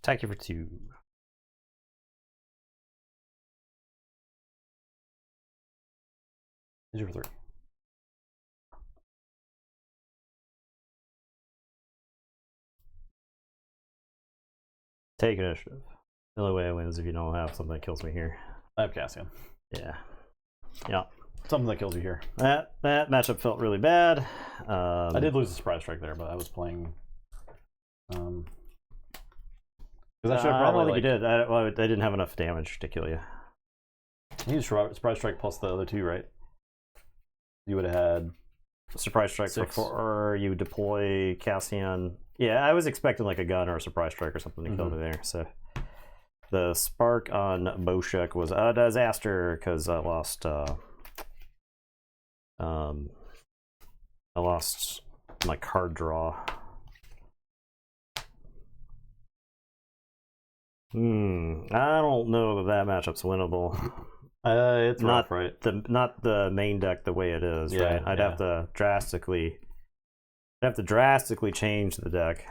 Attack you for 2. Hit you for 3. Take initiative. The only way I win is if you don't have something that kills me here. I have Cassian. Yeah. Yeah. Something that kills you here. That matchup felt really bad. I did lose a surprise strike there, but I was playing. Because I should I don't probably. think you did. I didn't have enough damage to kill you. You used surprise strike plus the other 2, right? You would have had Surprise strike 6. before you deploy Cassian. Yeah, I was expecting like a gun or a surprise strike or something to kill me there. So the spark on Boshek was a disaster because I lost. I lost my card draw. I don't know that matchup's winnable. it's not rough, right? Not the main deck the way it is. Yeah, right? I'd have to drastically change the deck.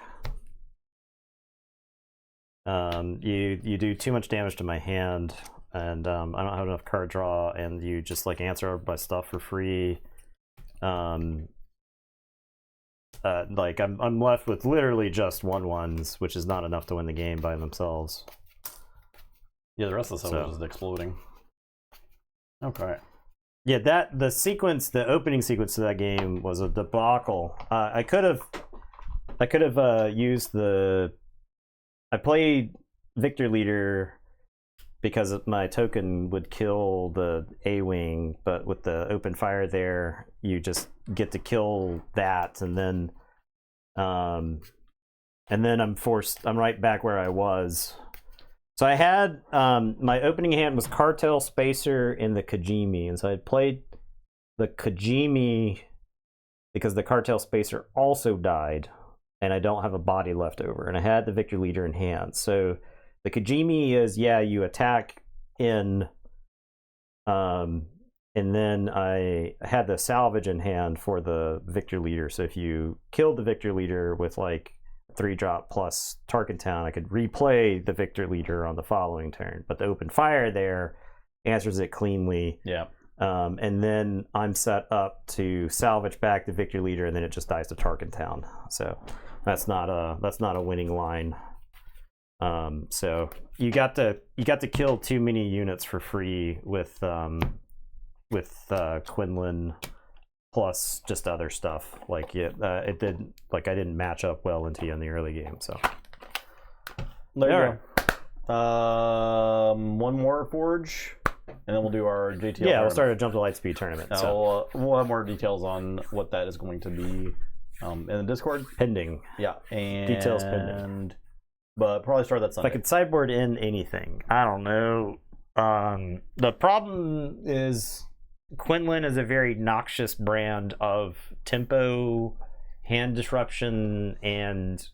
You do too much damage to my hand, and I don't have enough card draw, and you just like answer my stuff for free. Like I'm left with literally just 1/1s, which is not enough to win the game by themselves. Yeah, the rest of the stuff was just exploding. Okay. Yeah, the opening sequence to that game was a debacle. I could have used I played Victor Leader because my token would kill the A-Wing, but with the open fire there, you just get to kill that, and then I'm right back where I was. So I had my opening hand was Cartel Spacer and the Kajimi, and so I played the Kajimi because the Cartel Spacer also died, and I don't have a body left over, and I had the Victor Leader in hand. So the Kajimi is you attack in, and then I had the salvage in hand for the Victor Leader. So if you killed the Victor Leader with like 3-drop plus Tarkin Town, I could replay the Victor Leader on the following turn. But the open fire there answers it cleanly. Yeah. And then I'm set up to salvage back the Victor Leader, and then it just dies to Tarkin Town. So that's not a winning line. So you got to kill too many units for free with Quinlan plus just other stuff. Like I didn't match up well into you in the early game. So there you go. One more forge, and then we'll do our JTL. Yeah, we'll start a Jump to Lightspeed tournament. So we'll have more details on what that is going to be in the Discord. Pending. Yeah, and details pending. But probably start that Sunday. If I could sideboard in anything, I don't know. The problem is Quinlan is a very noxious brand of tempo, hand disruption, and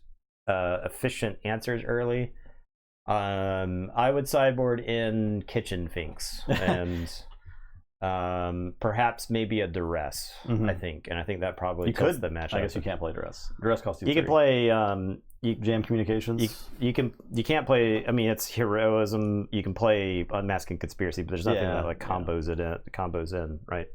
efficient answers early. I would sideboard in Kitchen Finks and perhaps maybe a Duress. I think, and I think that probably tilts the matchup. I guess you can't play Duress. Duress costs you. You 3. can play Jam Communications. You can't play. I mean, it's heroism. You can play Unmasking Conspiracy, but there's nothing that like combos in, right?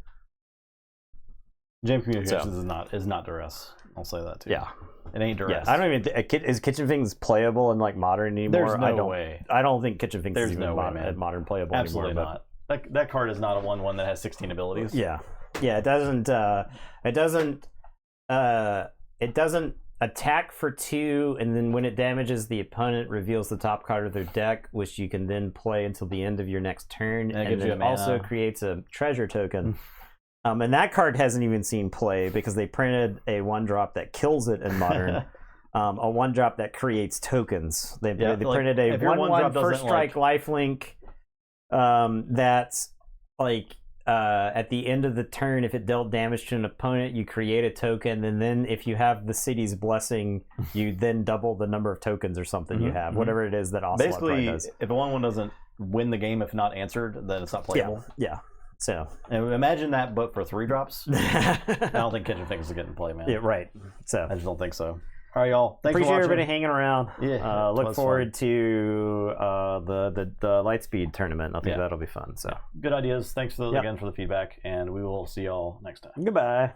Jam Communications is not Duress. I'll say that too. Yeah, it ain't Duress. Yeah, I don't even. Is Kitchen Finks playable in like modern anymore? There's no way. I don't think Kitchen Finks is even no way, modern playable Absolutely anymore. not. That card is not a 1/1 that has 16 abilities. Yeah. It doesn't attack for 2, and then when it damages the opponent, reveals the top card of their deck, which you can then play until the end of your next turn, and then it also creates a treasure token. And that card hasn't even seen play because they printed a 1-drop that kills it in modern. A 1-drop that creates tokens. They printed a 1/1 first strike lifelink that's like at the end of the turn, if it dealt damage to an opponent, you create a token, and then if you have the city's blessing, you then double the number of tokens or something you have, whatever it is that Ocelot basically does. If a 1/1 doesn't win the game if not answered, then it's not playable. Yeah. So and imagine that, but for 3 drops. I don't think Kitchen Finks is getting play, man. Yeah, right. So I just don't think so. All right, y'all. Thanks Appreciate for watching. everybody hanging around. Yeah, it look was forward to the Lightspeed tournament. I think that'll be fun. So good ideas. Thanks again for the feedback, and we will see y'all next time. Goodbye.